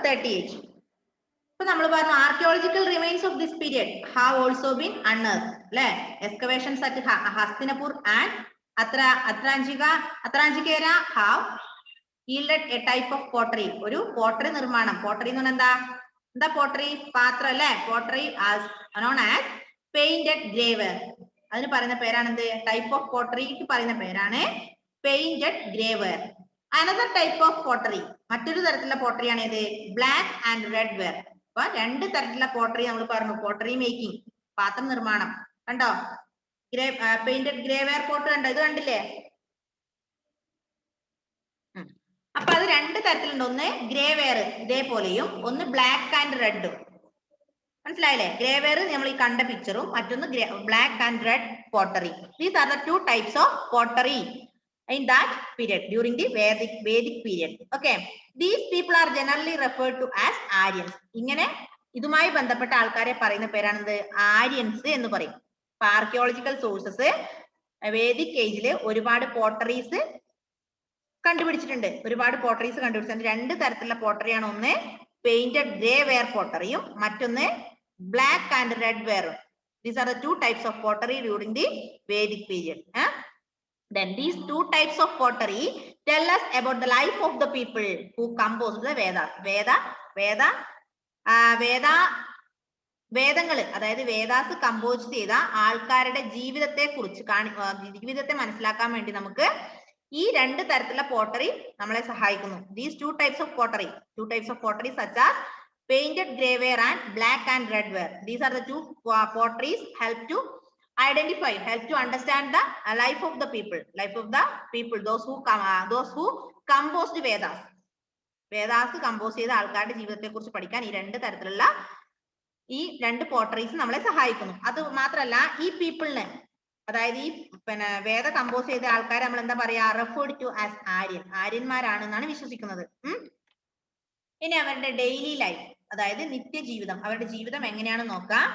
38. ഇപ്പൊ നമ്മൾ പറഞ്ഞു archaeological remains of this period have also been unearth അല്ലെ. Excavations at Hastinapur and Atranjikhera have yielded a type of pottery. ഒരു pottery നിർമ്മാണം. Pottery എന്ന് പറഞ്ഞാൽ എന്താ പോട്ടറി? പാത്രം അല്ലെ. Pottery known as painted graveware. അതിന് പറയുന്ന പേരാണ് എന്ത്? ടൈപ്പ് ഓഫ് പോട്ടറിക്ക് പറയുന്ന പേരാണ് painted grey ware. Another type of pottery, മറ്റൊരു തരത്തിലുള്ള പോട്ടറിയാണ് ഇത് ബ്ലാക്ക് ആൻഡ് റെഡ് വെയർ. അപ്പൊ രണ്ട് തരത്തിലുള്ള പോട്ടറി നമ്മൾ പറഞ്ഞു. പോട്ടറി മേക്കിംഗ്, പാത്രം നിർമ്മാണം. കണ്ടോ? പെയിന്റഡ് ഗ്രേവെയർ പോട്ട് കണ്ടോ? ഇത് കണ്ടില്ലേ? അപ്പൊ അത് രണ്ട് തരത്തിലുണ്ട്. ഒന്ന് ഗ്രേവെയർ ഇതേപോലെയും ഒന്ന് ബ്ലാക്ക് ആൻഡ് റെഡും. മനസ്സിലായില്ലേ? ഗ്രേവെയർ നമ്മൾ ഈ കണ്ട പിക്ചറും, മറ്റൊന്ന് black and red pottery. These are the two types of pottery in that period during the Vedic period. Okay, these people are generally referred to as Aryans. ഇങ്ങനെ ഇതുമായി ബന്ധപ്പെട്ട ആൾക്കാരെ പറയുന്ന പേരാണ് ആര്യൻസ് എന്ന് പറയും. ഇപ്പൊ ആർക്കിയോളജിക്കൽ സോഴ്സസ് വേദിക് ഏജില് ഒരുപാട് പോട്ടറീസ് കണ്ടുപിടിച്ചിട്ടുണ്ട്. രണ്ട് തരത്തിലുള്ള പോട്ടറിയാണ്. ഒന്ന് പെയിന്റഡ് ഗ്രേ വെയർ പോട്ടറിയും മറ്റൊന്ന് ബ്ലാക്ക് ആൻഡ് റെഡ് വെയറും. These are the two types of pottery during the Vedic period. Then these two types of pottery tell us about the life of the people who composed the Vedas. വേദങ്ങള് അതായത് Vedas compose ചെയ്ത ആൾക്കാരുടെ ജീവിതത്തെ മനസ്സിലാക്കാൻ വേണ്ടി നമുക്ക് ഈ രണ്ട് തരത്തിലുള്ള പോട്ടറി നമ്മളെ സഹായിക്കുന്നു. These two types of pottery such as painted graveware and black and red ware. These are the two potteries help to understand the life of the people, those who composed Vedas. Compose ചെയ്ത ആൾക്കാരുടെ ജീവിതത്തെ കുറിച്ച് പഠിക്കാൻ ഈ രണ്ട് potteries നമ്മളെ സഹായിക്കുന്നു. അത് മാത്രല്ല ഈ പീപ്പിളിന്, അതായത് ഈ വേദ കമ്പോസ് ചെയ്ത ആൾക്കാരെ നമ്മൾ എന്താ പറയാ? റെഫേർഡ് ടു ആസ് ആര്യന്മാരാണെന്നാണ് വിശ്വസിക്കുന്നത്. ഇനി അവരുടെ ഡെയിലി ലൈഫ്, അതായത് നിത്യജീവിതം, അവരുടെ ജീവിതം എങ്ങനെയാണെന്ന് നോക്കാം.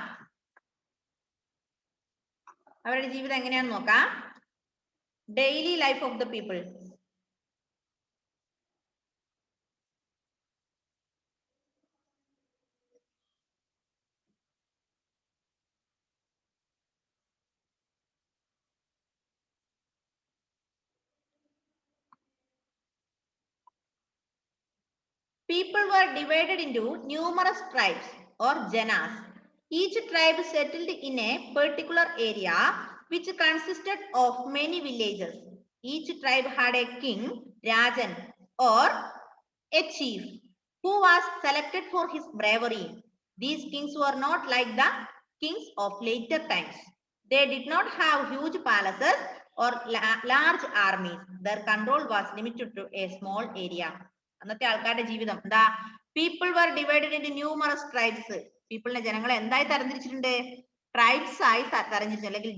Daily life of the people. People were divided into numerous tribes or janas. Each tribe settled in a particular area which consisted of many villages. Each tribe had a king, Rajan, or a chief, who was selected for his bravery. These kings were not like the kings of later times. They did not have huge palaces or large armies. Their control was limited to a small area. അന്നത്തെ ആൾക്കാരുടെ ജീവിതം എന്താ? People were divided into numerous tribes. പീപ്പിളിനെ, ജനങ്ങളെ എന്തായി തരംതിരിച്ചിട്ടുണ്ട്? Tribes ആയി തരംതിരിച്ചിട്ടുണ്ട്, അല്ലെങ്കിൽ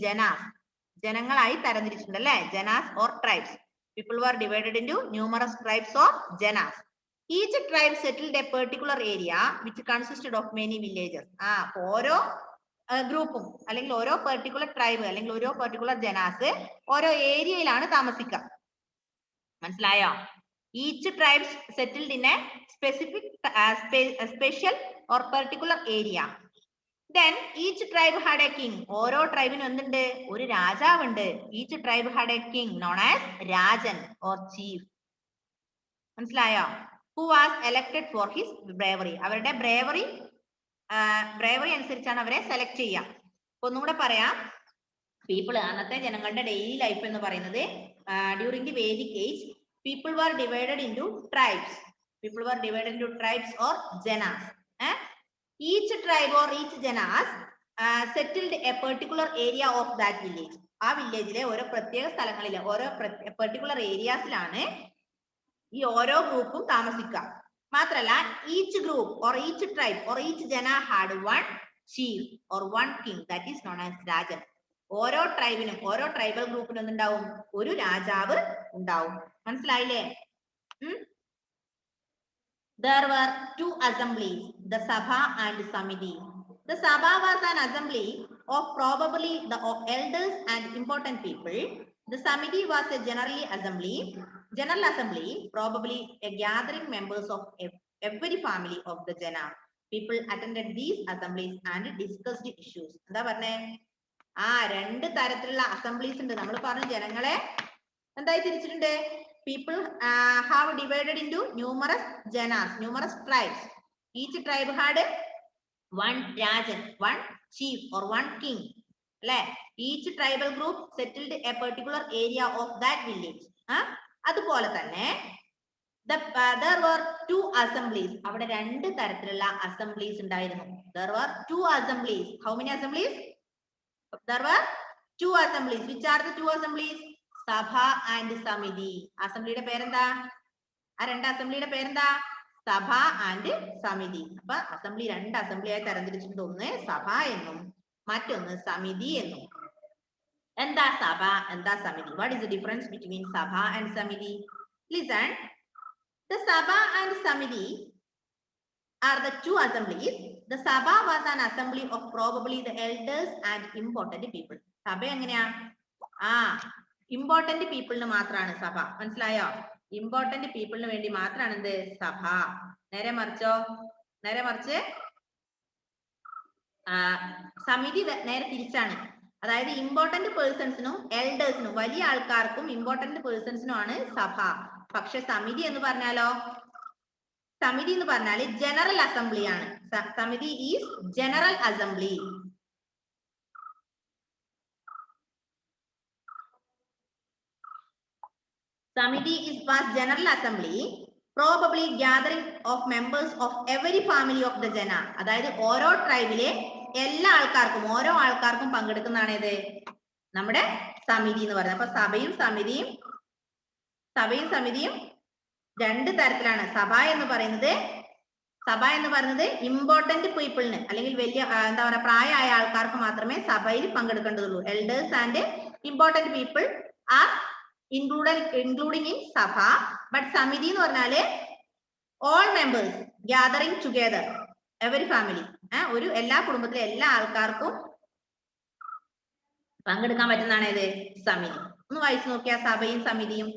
ജനങ്ങളായി തരംതിരിച്ചിട്ടുണ്ട് അല്ലെ. Janas or tribes. People were divided into numerous tribes or janas. Each tribe settled a particular area which consisted of many villages. ഓരോ ഗ്രൂപ്പും അല്ലെങ്കിൽ ഓരോ പെർട്ടിക്കുലർ ട്രൈബ് അല്ലെങ്കിൽ ഓരോ പെർട്ടിക്കുലർ ജനാസ് ഓരോ ഏരിയയിലാണ് താമസിക്കുക. മനസ്സിലായോ? Each tribe settled in a specific special or particular area. Then each tribe had a king. ഓരോ ട്രൈബിനും എന്തുണ്ട്? ഒരു രാജാവുണ്ട്. Each tribe had a king known as Rajan or chief. മനസ്സിലായോ? Who was elected for his bravery. അവരുടെ bravery അനുസരിച്ചാണ് അവരെ select ചെയ്യുക. ഒന്നുകൂടെ പറയാം. പീപ്പിൾ, അന്നത്തെ ജനങ്ങളുടെ ഡെയിലി ലൈഫ് എന്ന് പറയുന്നത് during the Vedic age people were divided into tribes. Or janas. Each tribe or each janas settled a particular area of that village. ആ വില്ലേജിലെ ഓരോ പ്രത്യേക സ്ഥലങ്ങളിലെ ഓരോ പെർട്ടിക്കുലർ ഏരിയാസിലാണ് ഈ ഓരോ ഗ്രൂപ്പും താമസിക്കുക. മാത്രല്ല each group or each tribe or each jana had one chief or one king, that is known as Rajan. ഓരോ ട്രൈബിനും ഓരോ ട്രൈബൽ ഗ്രൂപ്പിനും എന്തുണ്ടാവും? ഒരു രാജാവ് ഉണ്ടാവും. മനസ്സിലായില്ലേ? There were two assemblies, the Sabha and Samiti. The Sabha was an assembly of probably the elders and important people. The Samiti was a general assembly General Assembly, probably a gathering members of every family of the Jana. People attended these assemblies and discussed issues. എന്താ പറഞ്ഞേ? രണ്ട് തരത്തിലുള്ള assemblies ഉണ്ട്. നമ്മൾ പറഞ്ഞു ജനങ്ങളെ എന്തായി തിരിച്ചിട്ടുണ്ട്? People have divided into numerous janas, numerous tribes. Each tribe had one rajan, one chief or one king. Each tribal group settled a particular area of that village. അതുപോലെ തന്നെ there were two assemblies. അവിടെ രണ്ട് തരത്തിലുള്ള assemblies ഉണ്ടായിരുന്നു. There were two assemblies. How many assemblies? There were two assemblies. Which are the two assemblies? Sabha and Samiti. അസംബ്ലിയുടെ പേരെന്താ? രണ്ട് അസംബ്ലിയുടെ പേരെന്താ? സഭ ആൻഡ് സമിതി. അപ്പൊ അസംബ്ലി രണ്ട് അസംബ്ലിയായി തരംതിരിച്ചിട്ടുണ്ട്. ഒന്ന് സഭ എന്നും മറ്റൊന്ന് സമിതി എന്നും. എന്താ സഭ, എന്താ സമിതി? What is the difference between Sabha and Samiti? Listen. The Sabha and Samiti are the two assemblies. The Sabha was an assembly of probably the elders and important people. സഭ എങ്ങനെയാ? ഇമ്പോർട്ടന്റ് പീപ്പിളിന് മാത്രമാണ് സഭ. മനസ്സിലായോ? ഇമ്പോർട്ടന്റ് പീപ്പിളിന് വേണ്ടി മാത്രമാണ് എന്ത്? സഭ. നേരെ മറിച്ചോ? നേരെ മറിച്ച് സമിതി നേരെ തിരിച്ചാണ്. അതായത് ഇമ്പോർട്ടന്റ് പേഴ്സൺസിനും എൽഡേഴ്സിനും, വലിയ ആൾക്കാർക്കും ഇമ്പോർട്ടന്റ് പേഴ്സൺസിനും ആണ് സഭ. പക്ഷെ സമിതി എന്ന് പറഞ്ഞാലോ? സമിതി എന്ന് പറഞ്ഞാൽ ജനറൽ അസംബ്ലി ആണ്. സമിതി is general assembly. Samiti was general assembly, probably gathering of members of every family of the Jana. അതായത് ഓരോ ട്രൈബിലെ എല്ലാ ആൾക്കാർക്കും, ഓരോ ആൾക്കാർക്കും പങ്കെടുക്കുന്നതാണ് ഇത് നമ്മുടെ സമിതി എന്ന് പറയുന്നത്. അപ്പൊ സഭയും സമിതിയും രണ്ട് തരത്തിലാണ്. സഭ എന്ന് പറയുന്നത് ഇമ്പോർട്ടന്റ് പീപ്പിളിന് അല്ലെങ്കിൽ വലിയ എന്താ പറയുക പ്രായമായ ആൾക്കാർക്ക് മാത്രമേ സഭയിൽ പങ്കെടുക്കേണ്ടതുള്ളൂ. Elders and important people are including in Sabha, but Samiti എന്ന് പറഞ്ഞാല് all members gathering together, every family. ഒരു എല്ലാ കുടുംബത്തിലെ എല്ലാ ആൾക്കാർക്കും പങ്കെടുക്കാൻ പറ്റുന്നതാണ് ഇത് സമിതി. ഒന്ന് വായിച്ചു നോക്കിയാ സഭയും സമിതിയും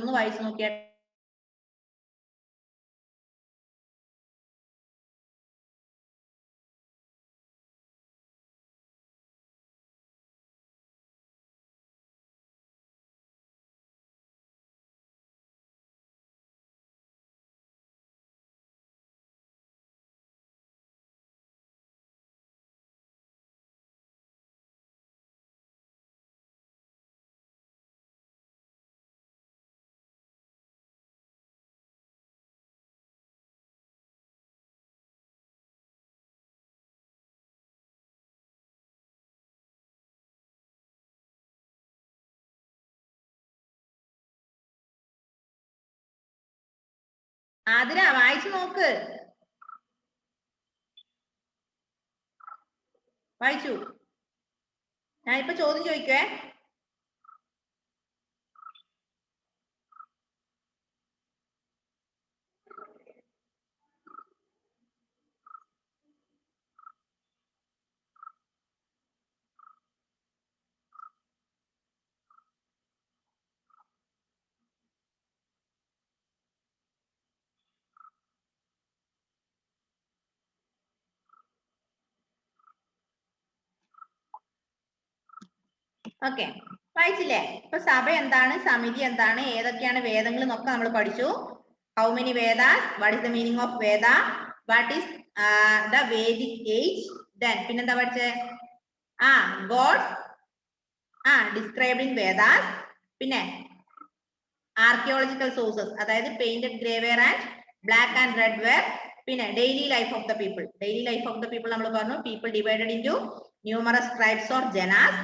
ഒന്ന് വായിച്ചു നോക്കിയാ. ആതിര വായിച്ചു നോക്ക്. വായിച്ചു. ഞാനിപ്പോ ചോദ്യം ചോദിക്കുവേ. ഓക്കെ, വായിച്ചില്ലേ? ഇപ്പൊ സഭ എന്താണ്, സമിതി എന്താണ്, ഏതൊക്കെയാണ് വേദങ്ങൾ എന്നൊക്കെ നമ്മൾ പഠിച്ചു. How many Vedas, what is the meaning of Veda, what is the Vedic age, then പിന്നെന്താ പഠിച്ചേ? ഗോഡ്സ് ഡിസ്ക്രൈബ്ഡ് ഇൻ വേദാസ്, പിന്നെ ആർക്കിയോളജിക്കൽ സോഴ്സസ്, അതായത് painted grey ware and black and red ware, പിന്നെ daily life of the people. Daily life of the people നമ്മൾ പറഞ്ഞു, people divided into numerous tribes or janas.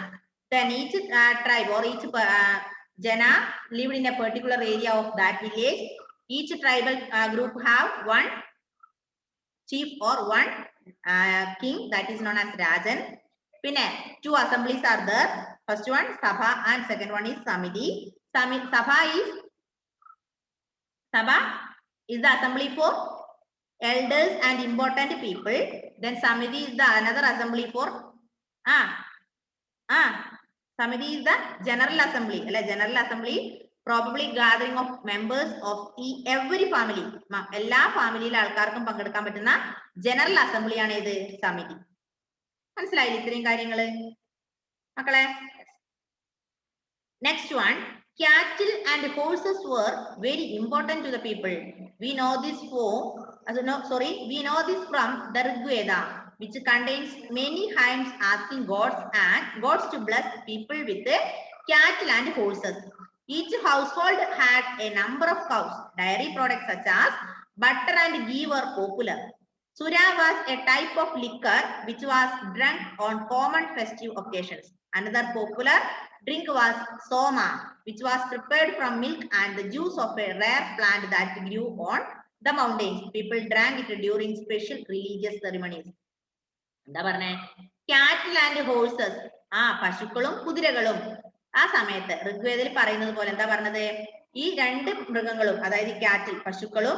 Then each tribe or each jana lived in a particular area of that village. Each tribal group have one chief or one king, that is known as Rajan. Pinne two assemblies are there. First one Sabha and second one is Samiti. Sabha is the assembly for elders and important people. Then Samiti is the another assembly for Samiti is the general assembly. General assembly, probably gathering of members of every family. എല്ലാ ഫാമിലിയിലെ ആൾക്കാർക്കും പങ്കെടുക്കാൻ പറ്റുന്ന general അസംബ്ലിയാണ് ഇത് സമിതി. മനസ്സിലായില്ലേ ഇത്രയും കാര്യങ്ങള് മക്കളെ? Next one, cattle and horses were very important to the people. We know this from the Rig Veda, which contains many hymns asking gods to bless people with cattle and horses. Each household had a number of cows. Dairy products such as butter and ghee were popular. Sura was a type of liquor which was drunk on common festive occasions. Another popular drink was soma, which was prepared from milk and the juice of a rare plant that grew on the mountains. People drank it during special religious ceremonies. എന്താ പറഞ്ഞേ? Cattle and horses. പശുക്കളും കുതിരകളും ആ സമയത്ത് ഋഗ്വേദത്തിൽ പറയുന്നത് പോലെ എന്താ പറഞ്ഞത്? ഈ രണ്ട് മൃഗങ്ങളും അതായത് cattle പശുക്കളും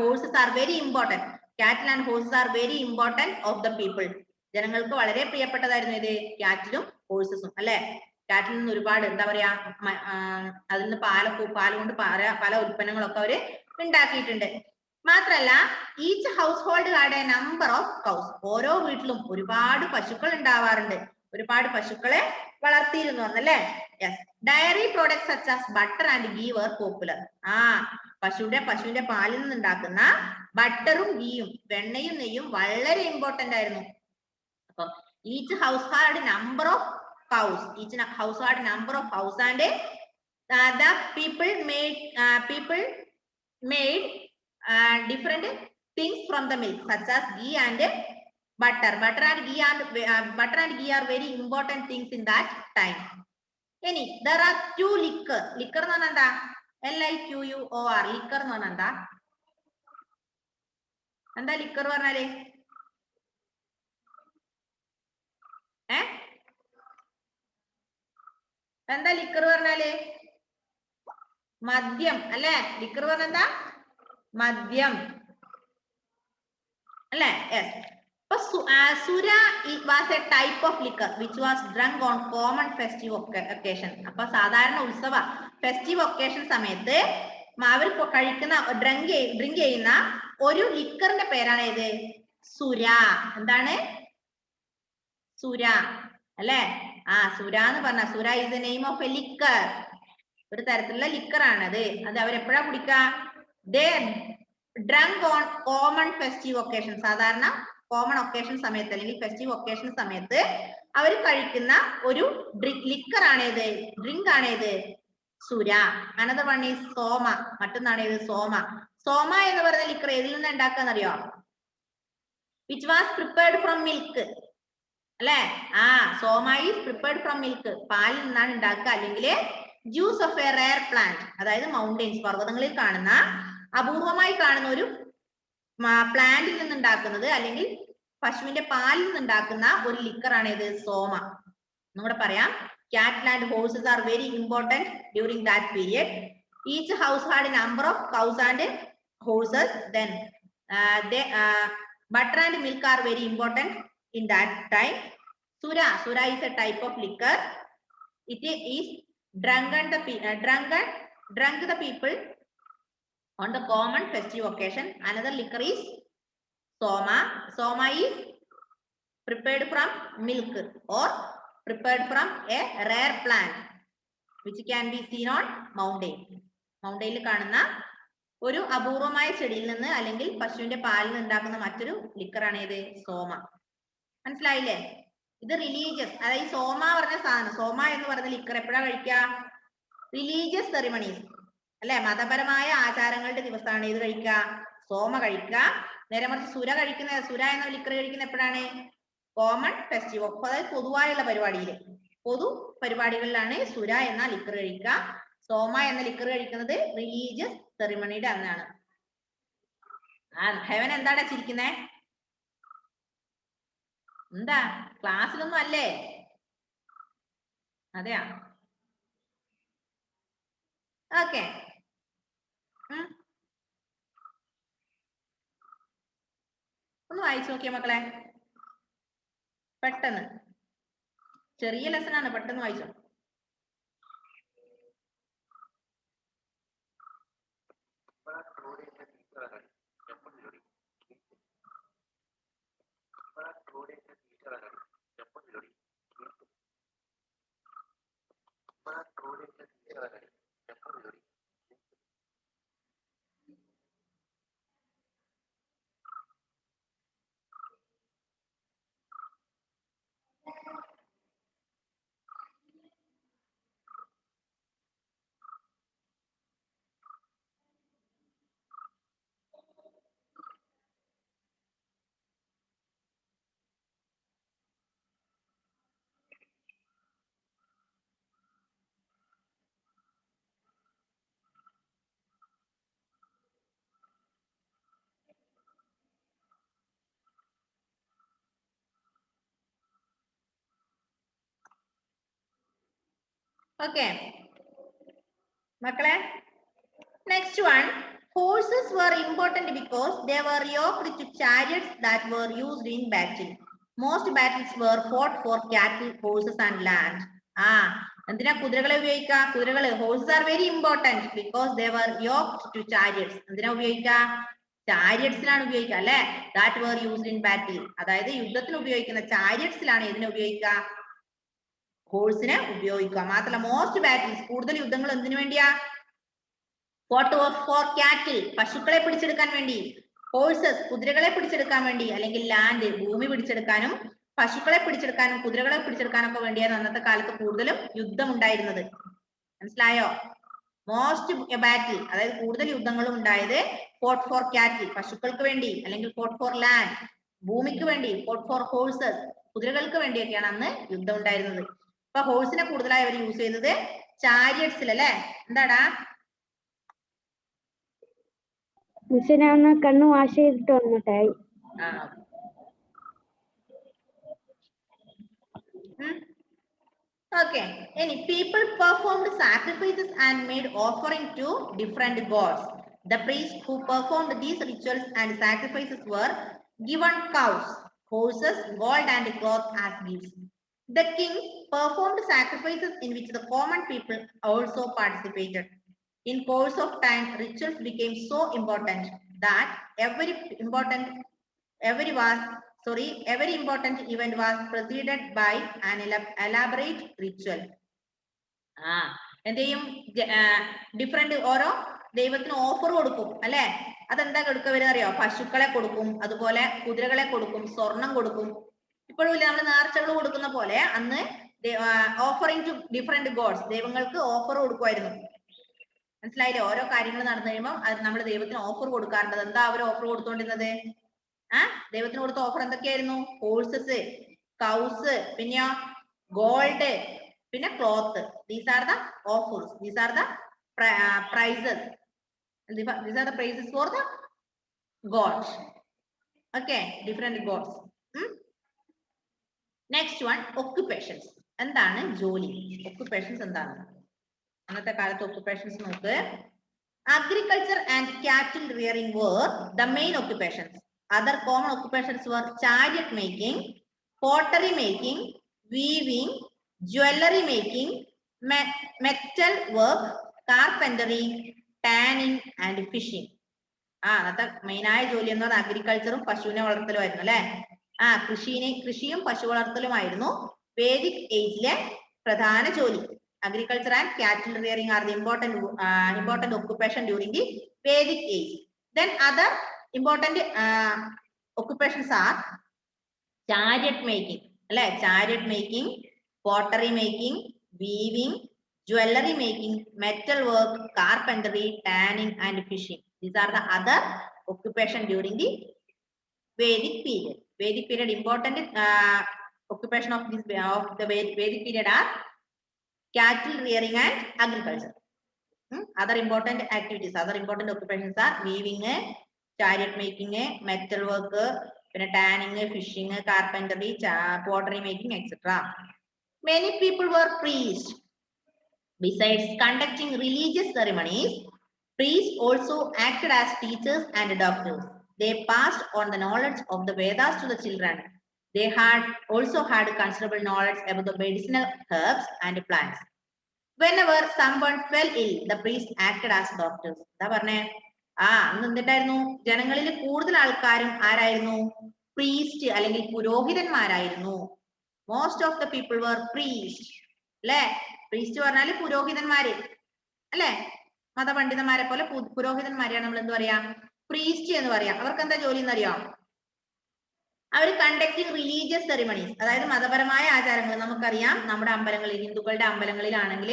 horses are very important. Cattle and horses are very important of the people. ജനങ്ങൾക്ക് വളരെ പ്രിയപ്പെട്ടതായിരുന്നു ഇത് കാറ്റിലും ഹോഴ്സസും അല്ലെ? കാറ്റിൽ നിന്ന് ഒരുപാട് എന്താ പറയാ അതിൽ നിന്ന് പാല് കൊണ്ട് പല ഉൽപ്പന്നങ്ങളൊക്കെ അവര് ഉണ്ടാക്കിയിട്ടുണ്ട്. മാത്രല്ല each household had a number of cows. ഓരോ വീട്ടിലും ഒരുപാട് പശുക്കൾ ഉണ്ടാവാറുണ്ട്. ഒരുപാട് പശുക്കളെ വളർത്തിയിരുന്നു എന്നല്ലേ? Yes. Dairy products such as butter and ghee were popular. പശുവിന്റെ പാലിൽ നിന്നുണ്ടാക്കുന്ന ബട്ടറും ഗീയും വെണ്ണയും നെയ്യും വളരെ ഇമ്പോർട്ടന്റ് ആയിരുന്നു. അപ്പം each house had number of cows. Each house had number of cows and the people made different things from the milk such as ghee and butter. Butter and ghee are very important things in that time. Any there are two liquor എന്ന് പറഞ്ഞാൽ എന്താ? LIQUOR liquor എന്ന് പറഞ്ഞാൽ എന്താ liquor പറഞ്ഞാലേ? എന്താ liquor പറഞ്ഞാല്? മദ്യം അല്ലെ? ലിക്കർ പറഞ്ഞ എന്താ? മദ്യം അല്ലെ? Sura was a type of liquor which was drunk on common festive occasion. അപ്പൊ സാധാരണ ഉത്സവ ഫെസ്റ്റീവ് ഒക്കേഷൻ സമയത്ത് അവർ കഴിക്കുന്ന ഡ്രിങ്ക് ചെയ്യുന്ന ഒരു ലിക്കറിന്റെ പേരാണ് ഇത് സുര. എന്താണ്? സുര അല്ലെ? സുര എന്ന് പറഞ്ഞ സുര is the name of a liquor. ഒരു തരത്തിലുള്ള ലിക്കർ ആണത്. അത് അവരെപ്പോഴാ കുടിക്കുക? They drunk on common festive occasion. സാധാരണ കോമൺ ഒക്കേഷൻ സമയത്ത് അല്ലെങ്കിൽ ഫെസ്റ്റീവ് ഒക്കേഷൻ സമയത്ത് അവർ കഴിക്കുന്ന ഒരു ലിക്കർ ആണേത്, ഡ്രിങ്ക് ആണേത് Sura. Another one is Soma. മറ്റൊന്നാണ് ഇത് സോമ. സോമ എന്ന് പറയുന്ന ലിക്കർ ഏതിൽ നിന്ന് ഉണ്ടാക്കാന്നറിയോ? Which was prepared from milk അല്ലെ? Soma is prepared from milk. പാലിൽ നിന്നാണ് ഉണ്ടാക്കുക. അല്ലെങ്കിൽ juice of a rare plant, അതായത് മൗണ്ടെയിൻസ് പർവ്വതങ്ങളിൽ കാണുന്ന അപൂർവമായി കാണുന്ന ഒരു പ്ലാന്റിൽ നിന്നുണ്ടാക്കുന്നത് അല്ലെങ്കിൽ പശുവിന്റെ പാലിൽ നിന്നുണ്ടാക്കുന്ന ഒരു ലിക്കർ ആണ് ഇത് സോമ. ഒന്നുകൂടെ പറയാം. Cattle and horses are very important during that period. Each house had a number of cows and horses. Then butter and milk are very important in that time. Sura is a type of liquor. It is drunk the people on the common festive occasion. Another liquor is soma. Soma is prepared from milk or prepared from a rare plant which can be seen on mountain. മൗണ്ടൈനിൽ കാണുന്ന ഒരു അപൂർവമായ ചെടിയിൽ നിന്ന് അല്ലെങ്കിൽ പശുവിന്റെ പാലിൽ നിന്ന് ഉണ്ടാക്കുന്ന മറ്റൊരു ലിക്കറാണ് ഇത് സോമ. മനസ്സിലായില്ലേ? ഇത് റിലീജിയസ്, അതായത് സോമ പറഞ്ഞ സാധനം, സോമ എന്ന് പറഞ്ഞ ലിക്കർ എപ്പോഴാ കഴിക്കുക? റിലീജിയസ് സെറിമണീസ് അല്ലെ? മതപരമായ ആചാരങ്ങളുടെ ദിവസമാണ് ഇത് കഴിക്കുക, സോമ കഴിക്കുക. നേരെ മറിച്ച് സുര എന്ന ലിക്കർ കഴിക്കുന്ന എപ്പോഴാണ്? കോമൺ ഫെസ്റ്റിവൽ, അതായത് പൊതുവായുള്ള പൊതു പരിപാടികളിലാണ് സുര എന്ന ലിക്കർ കഴിക്കുക. സോമ എന്ന ലിക്കർ കഴിക്കുന്നത് റിലീജിയസ് സെറിമണിയുടെ അന്നാണ്. ഹെവൻ എന്താണ് ചിരിക്കുന്നേ? എന്താ ക്ലാസ്സിലൊന്നും അല്ലേ? അതെയാ? ഓക്കെ. ഒന്ന് വായിച്ചു നോക്കിയ മക്കളെ പെട്ടെന്ന്. ചെറിയ ലെസൺ ആണ്, പെട്ടെന്ന് വായിച്ചോ. Okay, മക്കളെ, next one. Horses were important because they were yoked to chariots that were used in battle. Most battles were fought for cattle, horses and land. എന്തിനാ കുതിരകളെ ഉപയോഗിക്കുക? കുതിരകള്, horses are very important because they were yoked to chariots. എന്തിനാ ഉപയോഗിക്കുക? ചാരിയറ്റ്സിലാണ് ഉപയോഗിക്കുക അല്ലെ? That were used in battle. അതായത് യുദ്ധത്തിന് ഉപയോഗിക്കുന്ന ചാരിയറ്റ്സിലാണ് ഇതിനെ ഉപയോഗിക്കുക? ഹോഴ്സിനെ ഉപയോഗിക്കുക. മാത്രമല്ല മോസ്റ്റ് ബാറ്റിൽസ്, കൂടുതൽ യുദ്ധങ്ങൾ എന്തിനു വേണ്ടിയാ? ഫോർ കാറ്റിൽ, പശുക്കളെ പിടിച്ചെടുക്കാൻ വേണ്ടി. ഹോഴ്സസ്, കുതിരകളെ പിടിച്ചെടുക്കാൻ വേണ്ടി. അല്ലെങ്കിൽ ലാൻഡ്, ഭൂമി പിടിച്ചെടുക്കാനും പശുക്കളെ പിടിച്ചെടുക്കാനും കുതിരകളെ പിടിച്ചെടുക്കാനൊക്കെ വേണ്ടിയാണ് അന്നത്തെ കാലത്ത് കൂടുതലും യുദ്ധം ഉണ്ടായിരുന്നത്. മനസ്സിലായോ? മോസ്റ്റ് ബാറ്റിൽ, അതായത് കൂടുതൽ യുദ്ധങ്ങളും ഉണ്ടായത് ഫോർട്ട് ഫോർ കാറ്റിൽ, പശുക്കൾക്ക് വേണ്ടി. അല്ലെങ്കിൽ ഫോർട്ട് ഫോർ ലാൻഡ്, ഭൂമിക്ക് വേണ്ടി. ഫോർട്ട് ഫോർ ഹോഴ്സസ്, കുതിരകൾക്ക് വേണ്ടിയൊക്കെയാണ് അന്ന് യുദ്ധം ഉണ്ടായിരുന്നത്. അപ്പൊ ഹോഴ്സിനെ കൂടുതലായി അവർ യൂസ് ചെയ്യുന്നത് ചാരിയറ്റ്സിൽ അല്ലെ? എന്താടാ കണ്ണ് വാഷ് ചെയ്തിട്ട് വന്നിട്ടായി. Okay, any people performed sacrifices and made offering to different gods. The priests who performed these rituals and sacrifices were given cows, horses, gold and cloth as gifts. The king performed sacrifices in which the common people also participated. In course of time, rituals became so important that every important event was preceded by an elaborate ritual. എന്ത് ചെയ്യും? Different ഓരോ ദൈവത്തിന് offer കൊടുക്കും അല്ലെ? അതെന്താ കൊടുക്കുക അറിയോ? പശുക്കളെ കൊടുക്കും, അതുപോലെ കുതിരകളെ കൊടുക്കും, സ്വർണം കൊടുക്കും. ഇപ്പോഴും ഇല്ല, നമ്മൾ നേർച്ചകൾ കൊടുക്കുന്ന പോലെ അന്ന് ഓഫറിംഗ് ടു ഡിഫറെന്റ് ഗോഡ്സ്, ദൈവങ്ങൾക്ക് ഓഫർ കൊടുക്കുമായിരുന്നു. മനസ്സിലായില്ലേ? ഓരോ കാര്യങ്ങൾ നടന്നു കഴിയുമ്പോൾ അത് നമ്മൾ ദൈവത്തിന് ഓഫർ കൊടുക്കാറുണ്ട്. എന്താ അവർ ഓഫർ കൊടുത്തോണ്ടിരുന്നത്? ദൈവത്തിന് കൊടുത്ത ഓഫർ എന്തൊക്കെയായിരുന്നു? ഹോഴ്സസ്, കൗസ്, പിന്നെയോ ഗോൾഡ്, പിന്നെ cloth. These are the offers, these are the prices, these are the prices for the god. Okay, different gods. Next one, occupations. എന്താണ് ജോലി? ഒക്യുപ്പേഷൻസ് എന്താണ്? അന്നത്തെ കാലത്ത് ഒക്യുപ്പേഷൻസ് നോക്ക്. Agriculture and cattle rearing were the main occupations. Other common occupations were chariot making, pottery making, weaving, jewelry making, metal work, carpentry, tanning and fishing. അന്നത്തെ മെയിനായ ജോലി എന്ന് പറഞ്ഞാൽ അഗ്രികൾച്ചറും പശുവിനെ വളർത്തലുമായിരുന്നു അല്ലെ? കൃഷിയും പശു വളർത്തലുമായിരുന്നു വേദിക് ഏജിലെ പ്രധാന ജോലി. Agriculture and cattle rearing are the important occupation during the Vedic age. Then other important occupations are chariot making, അല്ലെ? Chariot making, pottery making, weaving, jewelry making, metal work, carpentry, tanning and fishing. These are the other occupation during the Vedic period. Vedic period important occupation of the Vedic period are cattle rearing and agriculture. Other important activities, other important occupations are weaving, chariot making, metal work, tanning, fishing, carpentry, pottery making, etc. Many people were priests. Besides conducting religious ceremonies, priests also acted as teachers and doctors. They passed on the knowledge of the Vedas to the children. They had also had considerable knowledge about the medicinal herbs and plants. Whenever someone fell ill, the priest acted as doctors. എന്താ പറഞ്ഞേ? അന്ന് എന്തിട്ടായിരുന്നു? ജനങ്ങളിൽ കൂടുതൽ ആൾക്കാരും ആരായിരുന്നു? Priest അല്ലെങ്കിൽ പുരോഹിതന്മാരായിരുന്നു. Most of the people were priest. അല്ലെ? പ്രീസ്റ്റ് പറഞ്ഞാല് പുരോഹിതന്മാര് അല്ലെ? മതപണ്ഡിതന്മാരെ പോലെ പുരോഹിതന്മാരെയാണ് നമ്മൾ എന്ത് പറയാ? പ്രീസ്റ്റ് എന്ന് പറയാം. അവർക്ക് എന്താ ജോലി എന്നറിയാം? അവർ കണ്ടക്ടിങ് റിലീജിയസ് സെറിമണീസ്, അതായത് മതപരമായ ആചാരങ്ങൾ. നമുക്കറിയാം നമ്മുടെ അമ്പലങ്ങളിൽ, ഹിന്ദുക്കളുടെ അമ്പലങ്ങളിലാണെങ്കിൽ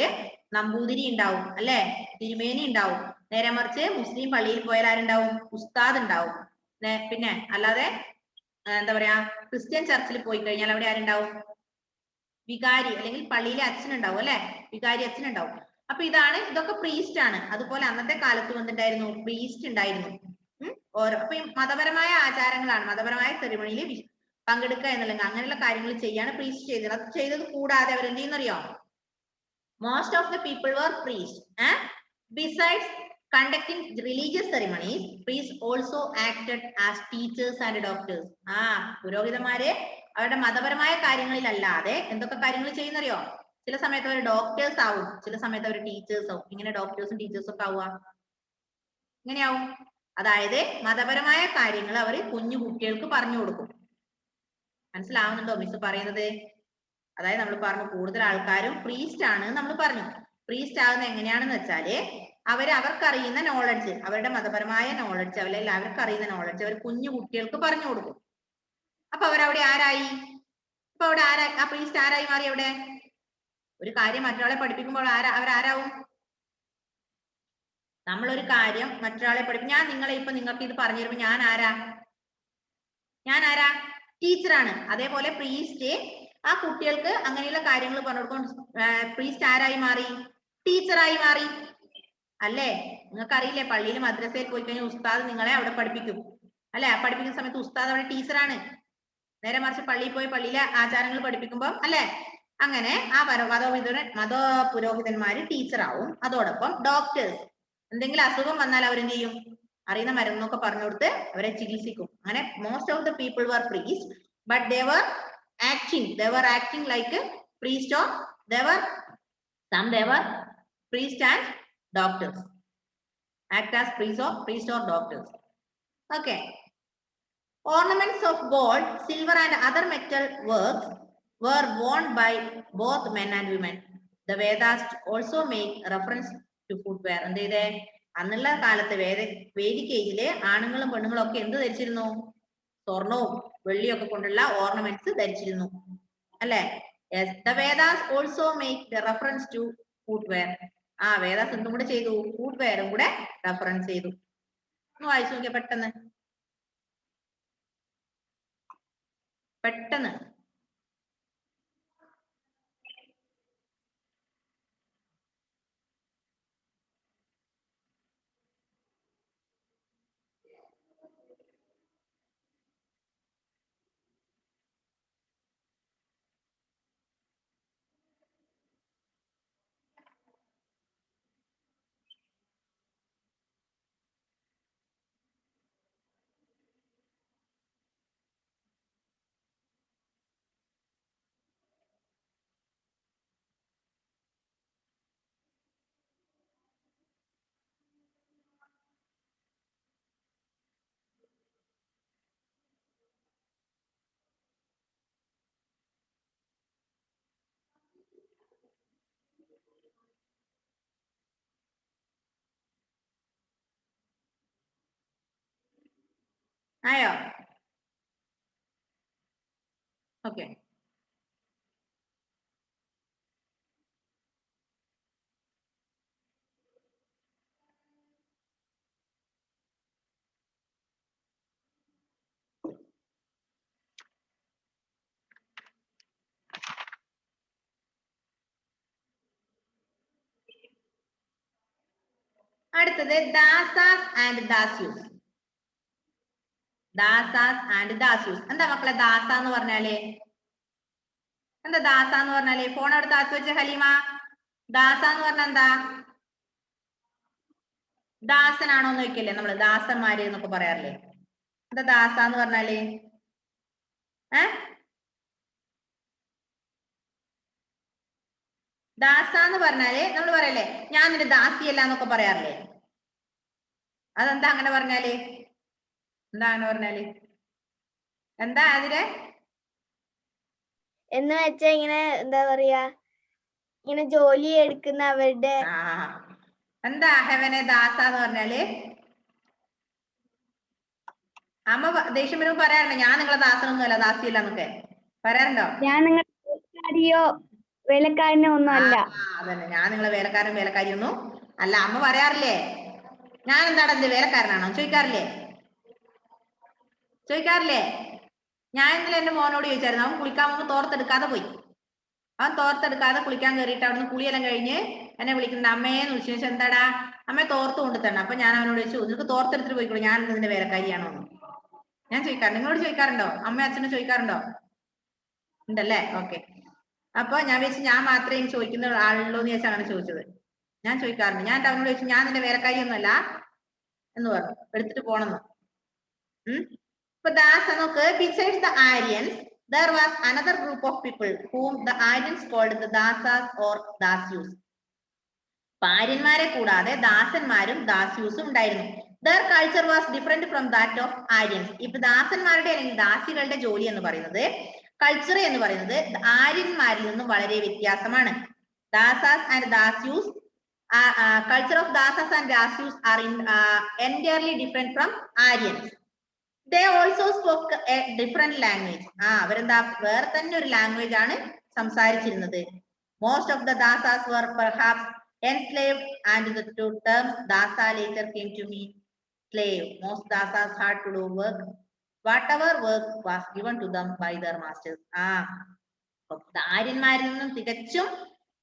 നമ്പൂതിരി ഉണ്ടാവും അല്ലെ, തിരുമേനി ഉണ്ടാവും. നേരെ മറിച്ച് മുസ്ലിം പള്ളിയിൽ പോയാൽ ആരുണ്ടാവും? ഉസ്താദ് ഉണ്ടാവും. പിന്നെ അല്ലാതെ എന്താ പറയാ, ക്രിസ്ത്യൻ ചർച്ചിൽ പോയി കഴിഞ്ഞാൽ അവിടെ ആരുണ്ടാവും? വികാരി അല്ലെങ്കിൽ പള്ളിയിലെ അച്ഛൻ ഉണ്ടാവും അല്ലെ, വികാരി അച്ഛൻ ഉണ്ടാവും. അപ്പൊ ഇതൊക്കെ പ്രീസ്റ്റ് ആണ്. അതുപോലെ അന്നത്തെ കാലത്ത് വന്നിട്ടായിരുന്നു പ്രീസ്റ്റ് ഉണ്ടായിരുന്നു. അപ്പൊ ഈ മതപരമായ ആചാരങ്ങളാണ്, മതപരമായ സെറിമണിയിൽ പങ്കെടുക്കുക എന്നുള്ളത്, അങ്ങനെയുള്ള കാര്യങ്ങൾ ചെയ്യാണ് പ്രീസ്റ്റ് ചെയ്തത്. അത് ചെയ്തത് കൂടാതെ അവർ എന്ത് ചെയ്യുന്നറിയോ? Most of the people were priests. Besides conducting religious ceremonies, priests also acted as teachers and doctors. പുരോഹിതന്മാരെ അവരുടെ മതപരമായ കാര്യങ്ങളിലല്ലാതെ എന്തൊക്കെ കാര്യങ്ങൾ ചെയ്യുന്നറിയോ? ചില സമയത്ത് അവർ ഡോക്ടേഴ്സ് ആവും, ചില സമയത്ത് അവർ ടീച്ചേഴ്സ് ആവും. ഇങ്ങനെ ഡോക്ടേഴ്സും ടീച്ചേഴ്സും ഒക്കെ ആവുക ഇങ്ങനെയാവും. അതായത് മതപരമായ കാര്യങ്ങൾ അവർ കുഞ്ഞു കുട്ടികൾക്ക് പറഞ്ഞു കൊടുക്കും. മനസ്സിലാവുന്നുണ്ടോ മിസ് പറയുന്നത്? അതായത് നമ്മൾ പറഞ്ഞു കൂടുതൽ ആൾക്കാരും പ്രീസ്റ്റ് ആണ് നമ്മൾ പറഞ്ഞു. പ്രീസ്റ്റ് ആകുന്നത് എങ്ങനെയാണെന്ന് വെച്ചാല് അവർക്കറിയുന്ന നോളജ്, അവരുടെ മതപരമായ നോളജ്, അല്ലെങ്കിൽ അവർക്കറിയുന്ന നോളജ് അവർ കുഞ്ഞു കുട്ടികൾക്ക് പറഞ്ഞു കൊടുക്കും. അപ്പൊ അവരവിടെ ആരായി? അപ്പൊ അവിടെ ആ പ്രീസ്റ്റ് ആരായി മാറി? അവിടെ ഒരു കാര്യം മറ്റൊരാളെ പഠിപ്പിക്കുമ്പോൾ അവരാരാവും? നമ്മളൊരു കാര്യം മറ്റൊരാളെ പഠിപ്പിക്കും. ഞാൻ നിങ്ങൾക്ക് ഇത് പറഞ്ഞു തരുമ്പോൾ ഞാൻ ആരാ? ടീച്ചറാണ്. അതേപോലെ പ്രീസ്റ്റ് ആ കുട്ടികൾക്ക് അങ്ങനെയുള്ള കാര്യങ്ങൾ പറഞ്ഞു കൊടുക്കും. പ്രീസ്റ്റ് ആരായി മാറി? ടീച്ചറായി മാറി അല്ലേ? നിങ്ങൾക്ക് അറിയില്ലേ, പള്ളിയിൽ മദ്രസയിൽ പോയി കഴിഞ്ഞാൽ ഉസ്താദ് നിങ്ങളെ അവിടെ പഠിപ്പിക്കും അല്ലെ? പഠിപ്പിക്കുന്ന സമയത്ത് ഉസ്താദ് അവിടെ ടീച്ചറാണ്. നേരെ മറിച്ച് പള്ളിയിൽ പോയി പള്ളിയിലെ ആചാരങ്ങൾ പഠിപ്പിക്കുമ്പോൾ അല്ലെ, അങ്ങനെ ആ മത പുരോഹിതന്മാര് ടീച്ചറാവും. അതോടൊപ്പം ഡോക്ടേഴ്സ് എന്തെങ്കിലും അസുഖം വന്നാൽ അവരെന്ത് ചെയ്യും? അറിയുന്ന മരുന്നൊക്കെ പറഞ്ഞു കൊടുത്ത് അവരെ ചികിത്സിക്കും. അങ്ങനെ most of the people were priests, but they were acting like a priest, or they were priest and doctors, act as priest or doctors. Okay. Ornaments of gold, silver and other metal works were worn by both men and women. The Vedas also make reference to footwear. എന്ത് അന്നുള്ള കാലത്ത് Vedic ഏജില് ആണുങ്ങളും പെണ്ണുങ്ങളും ഒക്കെ എന്ത് ധരിച്ചിരുന്നു? സ്വർണവും വെള്ളിയൊക്കെ കൊണ്ടുള്ള ornaments ധരിച്ചിരുന്നു അല്ലെ? The Vedas also make the reference to footwear. Vedas എന്തും കൂടെ ചെയ്തു? ഫുട്വെയറും കൂടെ റെഫറൻസ് ചെയ്തു. ഒന്ന് വായിച്ചു നോക്കിയ പെട്ടെന്ന്. ആയോ? ഓക്കെ. അടുത്തത് ദാസാസ് ആൻഡ് ദാസ്യൂസ്. ദാസാസ് ആൻഡ് ദാസ്യൂസ്. എന്താ മക്കളെ ദാസ എന്ന് പറഞ്ഞാല്? എന്താ ദാസ എന്ന് പറഞ്ഞാല്? ഫോൺ അടുത്ത് ആക്കി വെച്ച ഹലീമ, ദാസ എന്ന് പറഞ്ഞ എന്താ? ദാസനാണോ എന്ന് ചോദിക്കല്ലേ നമ്മള്, ദാസന്മാര് എന്നൊക്കെ പറയാറില്ലേ? എന്താ ദാസ എന്ന് പറഞ്ഞാല്? ദാസ എന്ന് പറഞ്ഞാല് നമ്മൾ പറയല്ലേ ഞാൻ നിന്റെ ദാസിയല്ല എന്നൊക്കെ പറയാറില്ലേ? അതെന്താ അങ്ങനെ പറഞ്ഞാല്? എന്താ അങ്ങനെ പറഞ്ഞാല്? എന്താ അതിലെ എന്ന് വെച്ചാ ഇങ്ങനെ എന്താ പറയാ, ഇങ്ങനെ ജോലി എടുക്കുന്ന അവരുടെ എന്താ ഹെവനെ ദാസ എന്ന് പറഞ്ഞാല്? അമ്മ ദേഷ്യം വരുമ്പോ പറയാറുണ്ടോ ഞാൻ നിങ്ങളെ ദാസനൊന്നും അല്ല ദാസിയല്ല എന്നൊക്കെ പറയാറുണ്ടോ? ഞാൻ നിങ്ങളുടെ വേലക്കാരിയോ വേലക്കാരനോ ഒന്നും അല്ല. അതന്നെ, ഞാൻ നിങ്ങളെ വേലക്കാരൻ വേലക്കാരിയൊന്നും അല്ല. അമ്മ പറയാറില്ലേ ഞാൻ എന്താണ് എന്ത് വേലക്കാരനാണോ ചോദിക്കാറില്ലേ? ഞാൻ ഇന്നലെ എന്റെ മോനോട് ചോദിച്ചായിരുന്നു. അവൻ കുളിക്കാൻ പോകുമ്പോൾ തോർത്തെടുക്കാതെ പോയി. അവൻ തോർത്തെടുക്കാതെ കുളിക്കാൻ കയറിയിട്ട് അവിടുന്ന് കുളിയെല്ലാം കഴിഞ്ഞ് എന്നെ വിളിക്കുന്നുണ്ട്, അമ്മയെന്ന് വിളിച്ചു. ചോദിച്ചാൽ എന്താടാ? അമ്മയെ തോർത്ത് കൊണ്ട് തന്നെ. അപ്പൊ ഞാൻ അവനോട് ചോദിച്ചു നിനക്ക് തോർത്തെടുത്തിട്ട് പോയിക്കോളൂ, ഞാൻ നിന്റെ വേലക്കാരിയാണോ? ഞാൻ ചോദിക്കാറുണ്ട്. നിങ്ങളോട് ചോദിക്കാറുണ്ടോ? അമ്മ അച്ഛനും ചോദിക്കാറുണ്ടോ? ഉണ്ടല്ലേ, ഓക്കെ. അപ്പൊ ഞാൻ വിചാരിച്ചു ഞാൻ മാത്രമേ ചോദിക്കുന്ന ആളുള്ളൂ എന്ന് വെച്ചാൽ അങ്ങനെ ചോദിച്ചത്. ഞാൻ ചോദിക്കാറുണ്ട്. ഞാൻ അവനോട് ചോദിച്ചു ഞാൻ നിന്റെ വേലക്കാരിയൊന്നും അല്ല എന്ന് പറഞ്ഞു, എടുത്തിട്ട് പോണെന്ന്. ഇപ്പൊ ദാസ നോക്ക്, besides the Aryans there was another group of people whom the Aryans called the dasas or dasyus. ആര്യന്മാരെ കൂടാതെ ദാസന്മാരും ദാസ്യൂസും ഉണ്ടായിരുന്നു. their culture was different from that of Aryans. ഇപ്പൊ ദാസന്മാരുടെ അല്ലെങ്കിൽ ദാസികളുടെ ജോലി എന്ന് പറയുന്നത്, കൾച്ചർ എന്ന് പറയുന്നത് ആര്യന്മാരിൽ നിന്നും വളരെ വ്യത്യാസമാണ്. Dasas and Dasyus culture of dasas and dasyus are entirely different from Aryans. They also spoke a different language. അവരെന്താ വേറെ തന്നെ ഒരു ലാംഗ്വേജ് ആണ് സംസാരിച്ചിരുന്നത്. Most of the dasas were perhaps enslaved and the two terms dasa later came to mean slave. Most dasas had to do work, whatever work was given to them by their masters. ആര്യന്മാരിൽ നിന്നും തികച്ചും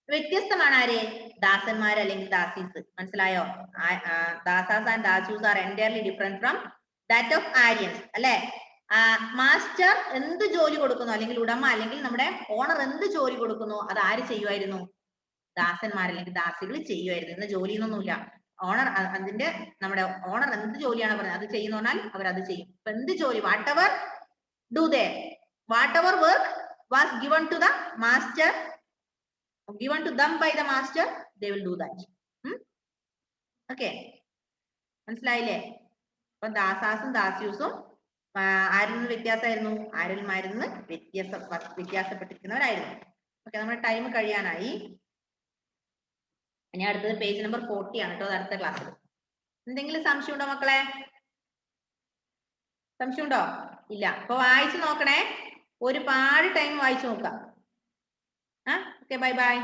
വ്യത്യസ്തമാണ് ആര്? ദാസന്മാർ അല്ലെങ്കിൽ ദാസീസ്. മനസ്സിലായോ? Dasas and Dasyus are entirely different from that of Aryans അല്ലെ? Master എന്ത് ജോലി കൊടുക്കുന്നു അല്ലെങ്കിൽ ഉടമ അല്ലെങ്കിൽ നമ്മുടെ ഓണർ എന്ത് ജോലി കൊടുക്കുന്നു അത് ആര് ചെയ്യുമായിരുന്നു? ദാസന്മാർ അല്ലെങ്കിൽ ദാസികൾ ചെയ്യുമായിരുന്നു. ഇന്ന് ജോലി എന്നൊന്നുമില്ല. ഓണർ അതിന്റെ നമ്മുടെ ഓണർ എന്ത് ജോലിയാണ് പറഞ്ഞത് അത് ചെയ്യുന്ന പറഞ്ഞാൽ അവരത് ചെയ്യും. ഇപ്പൊ എന്ത് ജോലി whatever do they, whatever work was given to the master, given to them by the master, they will do that. Okay, മനസ്സിലായില്ലേ? അപ്പൊ ദാസാസും ദാസ്യൂസും ആരിൽ നിന്ന് വ്യത്യാസമായിരുന്നു? ആര്യന്മാരിൽ നിന്ന് വ്യത്യാസപ്പെട്ടിരിക്കുന്നവരായിരുന്നു. ഓക്കെ, നമ്മുടെ ടൈം കഴിയാനായി. ഇനി അടുത്തത് പേജ് നമ്പർ 40 ആണ് കേട്ടോ, അടുത്ത ക്ലാസ്സിൽ. എന്തെങ്കിലും സംശയം ഉണ്ടോ മക്കളെ? സംശയം ഉണ്ടോ? ഇല്ല. അപ്പൊ വായിച്ചു നോക്കണേ, ഒരുപാട് ടൈം വായിച്ചു നോക്കാം. Okay, bye bye.